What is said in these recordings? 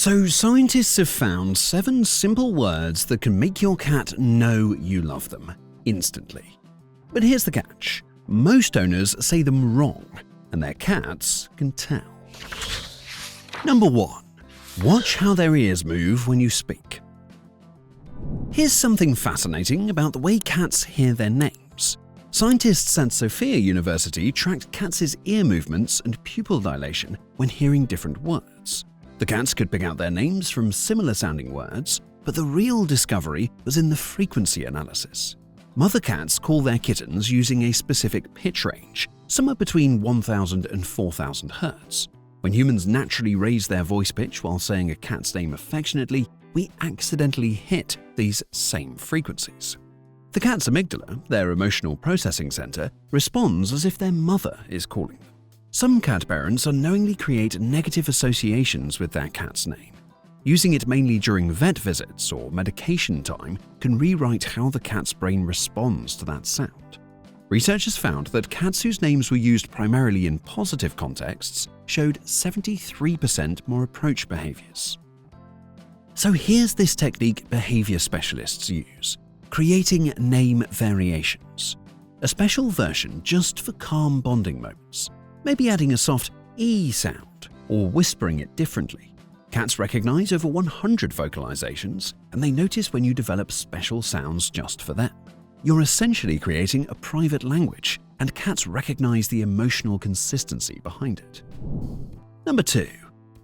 So scientists have found 7 simple words that can make your cat know you love them instantly. But here's the catch. Most owners say them wrong, and their cats can tell. Number 1. Watch how their ears move when you speak. Here's something fascinating about the way cats hear their names. Scientists at Sophia University tracked cats' ear movements and pupil dilation when hearing different words. The cats could pick out their names from similar-sounding words, but the real discovery was in the frequency analysis. Mother cats call their kittens using a specific pitch range, somewhere between 1000 and 4000 Hz. When humans naturally raise their voice pitch while saying a cat's name affectionately, we accidentally hit these same frequencies. The cat's amygdala, their emotional processing center, responds as if their mother is calling them. Some cat parents unknowingly create negative associations with their cat's name. Using it mainly during vet visits or medication time can rewrite how the cat's brain responds to that sound. Researchers found that cats whose names were used primarily in positive contexts showed 73% more approach behaviors. So here's this technique behavior specialists use: creating name variations. A special version just for calm bonding moments. Maybe adding a soft E sound or whispering it differently. Cats recognize over 100 vocalizations, and they notice when you develop special sounds just for them. You're essentially creating a private language, and cats recognize the emotional consistency behind it. Number 2.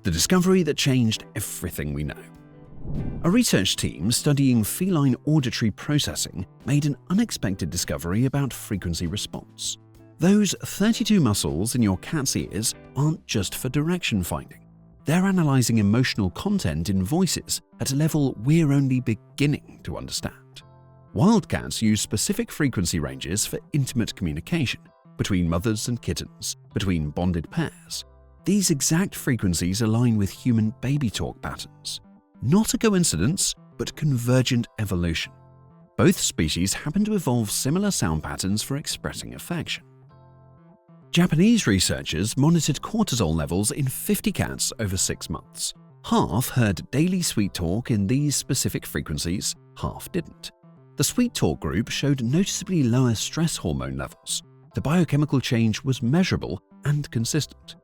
The discovery that changed everything we know. A research team studying feline auditory processing made an unexpected discovery about frequency response. Those 32 muscles in your cat's ears aren't just for direction finding. They're analyzing emotional content in voices at a level we're only beginning to understand. Wild cats use specific frequency ranges for intimate communication between mothers and kittens, between bonded pairs. These exact frequencies align with human baby talk patterns. Not a coincidence, but convergent evolution. Both species happen to evolve similar sound patterns for expressing affection. Japanese researchers monitored cortisol levels in 50 cats over 6 months. Half heard daily sweet talk in these specific frequencies, half didn't. The sweet talk group showed noticeably lower stress hormone levels. The biochemical change was measurable and consistent.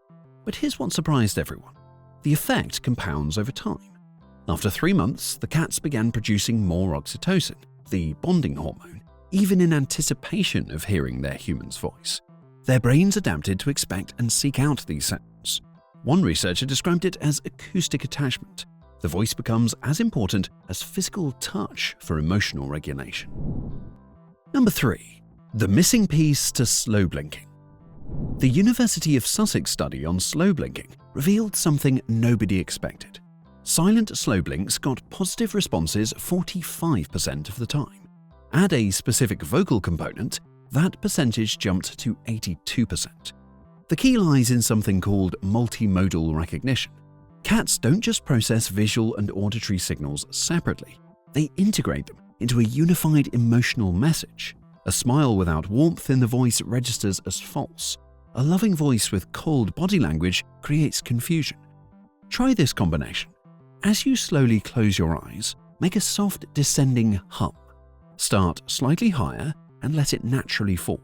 But here's what surprised everyone. The effect compounds over time. After 3 months, the cats began producing more oxytocin, the bonding hormone, even in anticipation of hearing their human's voice. Their brains adapted to expect and seek out these sounds. One researcher described it as acoustic attachment. The voice becomes as important as physical touch for emotional regulation. Number 3. The missing piece to slow blinking. The University of Sussex study on slow blinking revealed something nobody expected. Silent slow blinks got positive responses 45% of the time. Add a specific vocal component, that percentage jumped to 82%. The key lies in something called multimodal recognition. Cats don't just process visual and auditory signals separately. They integrate them into a unified emotional message. A smile without warmth in the voice registers as false. A loving voice with cold body language creates confusion. Try this combination. As you slowly close your eyes, make a soft descending hum. Start slightly higher and let it naturally fall.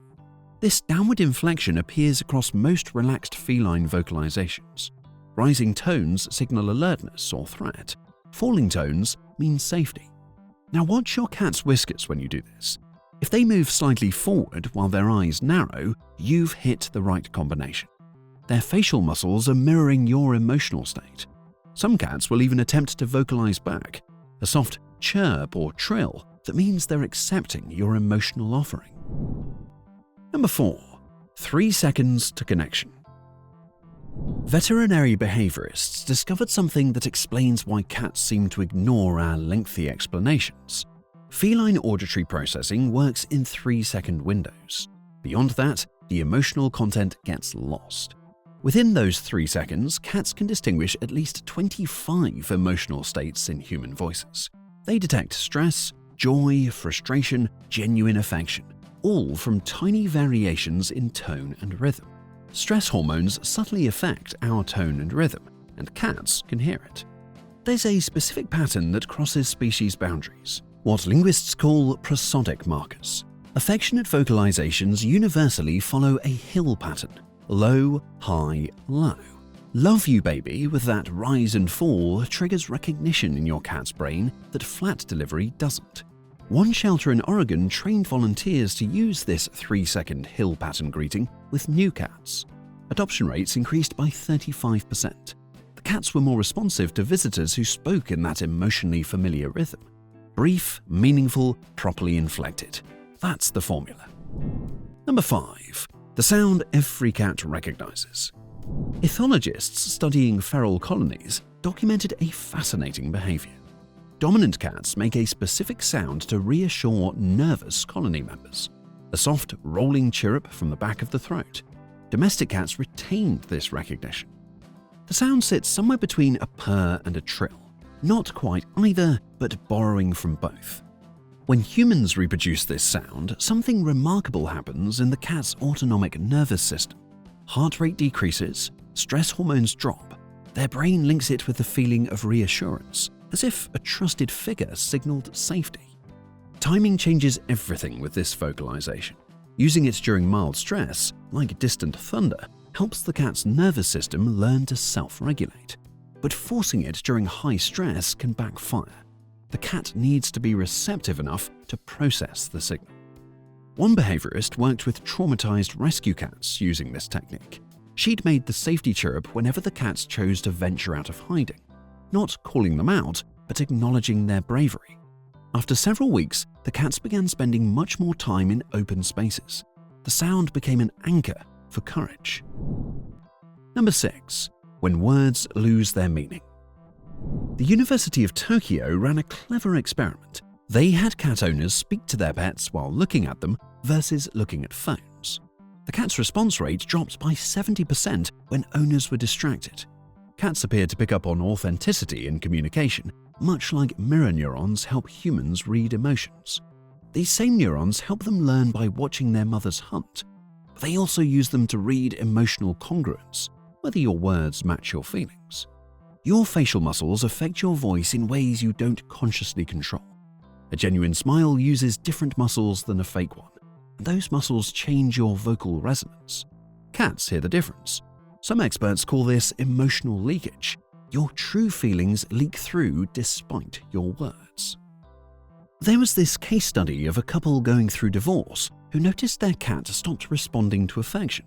This downward inflection appears across most relaxed feline vocalizations. Rising tones signal alertness or threat. Falling tones mean safety. Now watch your cat's whiskers when you do this. If they move slightly forward while their eyes narrow, you've hit the right combination. Their facial muscles are mirroring your emotional state. Some cats will even attempt to vocalize back, a soft chirp or trill that means they're accepting your emotional offering. Number 4. 3 seconds to connection. Veterinary behaviorists discovered something that explains why cats seem to ignore our lengthy explanations. Feline auditory processing works in 3-second windows. Beyond that, the emotional content gets lost. Within those 3 seconds, cats can distinguish at least 25 emotional states in human voices. They detect stress, joy, frustration, genuine affection, all from tiny variations in tone and rhythm. Stress hormones subtly affect our tone and rhythm, and cats can hear it. There's a specific pattern that crosses species boundaries, what linguists call prosodic markers. Affectionate vocalizations universally follow a hill pattern: low, high, low. Love you baby with that rise and fall triggers recognition in your cat's brain that flat delivery doesn't. One shelter in Oregon trained volunteers to use this 3-second hill pattern greeting with new cats. Adoption rates increased by 35%. The cats were more responsive to visitors who spoke in that emotionally familiar rhythm. Brief, meaningful, properly inflected. That's the formula. Number 5. The sound every cat recognizes. Ethologists studying feral colonies documented a fascinating behavior. Dominant cats make a specific sound to reassure nervous colony members, a soft, rolling chirrup from the back of the throat. Domestic cats retained this recognition. The sound sits somewhere between a purr and a trill, not quite either, but borrowing from both. When humans reproduce this sound, something remarkable happens in the cat's autonomic nervous system. Heart rate decreases, stress hormones drop. Their brain links it with the feeling of reassurance, as if a trusted figure signaled safety. Timing changes everything with this vocalization. Using it during mild stress, like distant thunder, helps the cat's nervous system learn to self-regulate. But forcing it during high stress can backfire. The cat needs to be receptive enough to process the signal. One behaviorist worked with traumatized rescue cats using this technique. She'd made the safety chirrup whenever the cats chose to venture out of hiding, not calling them out, but acknowledging their bravery. After several weeks, the cats began spending much more time in open spaces. The sound became an anchor for courage. Number 6. When words lose their meaning. The University of Tokyo ran a clever experiment. They had cat owners speak to their pets while looking at them versus looking at phones. The cat's response rate dropped by 70% when owners were distracted. Cats appeared to pick up on authenticity in communication, much like mirror neurons help humans read emotions. These same neurons help them learn by watching their mothers hunt. They also use them to read emotional congruence, whether your words match your feelings. Your facial muscles affect your voice in ways you don't consciously control. A genuine smile uses different muscles than a fake one, and those muscles change your vocal resonance. Cats hear the difference. Some experts call this emotional leakage. Your true feelings leak through despite your words. There was this case study of a couple going through divorce who noticed their cat stopped responding to affection.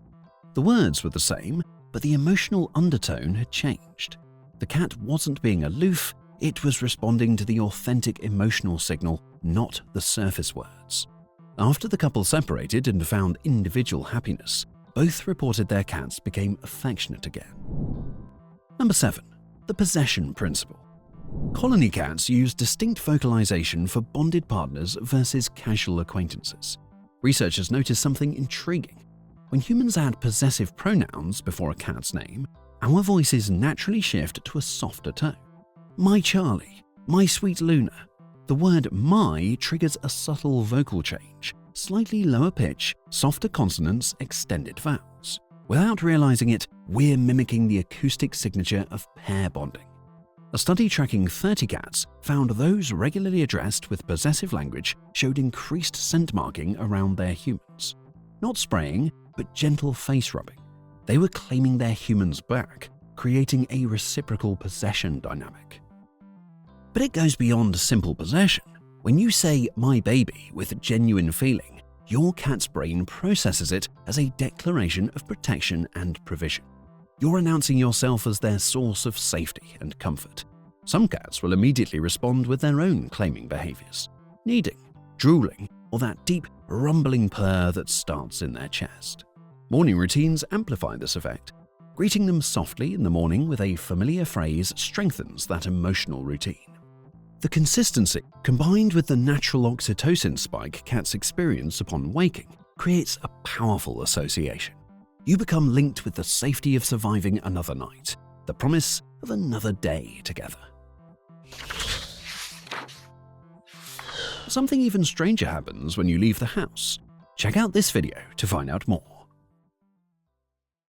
The words were the same, but the emotional undertone had changed. The cat wasn't being aloof, it was responding to the authentic emotional signal, not the surface words. After the couple separated and found individual happiness, both reported their cats became affectionate again. Number 7. The possession principle. Colony cats use distinct vocalization for bonded partners versus casual acquaintances. Researchers noticed something intriguing. When humans add possessive pronouns before a cat's name, our voices naturally shift to a softer tone. My Charlie, my sweet Luna. The word my triggers a subtle vocal change, slightly lower pitch, softer consonants, extended vowels. Without realizing it, we're mimicking the acoustic signature of pair bonding. A study tracking 30 cats found those regularly addressed with possessive language showed increased scent marking around their humans. Not spraying, but gentle face rubbing. They were claiming their humans back, creating a reciprocal possession dynamic. But it goes beyond simple possession. When you say my baby with genuine feeling, your cat's brain processes it as a declaration of protection and provision. You're announcing yourself as their source of safety and comfort. Some cats will immediately respond with their own claiming behaviors, kneading, drooling, or that deep, rumbling purr that starts in their chest. Morning routines amplify this effect. Greeting them softly in the morning with a familiar phrase strengthens that emotional routine. The consistency, combined with the natural oxytocin spike cats experience upon waking, creates a powerful association. You become linked with the safety of surviving another night, the promise of another day together. Something even stranger happens when you leave the house. Check out this video to find out more.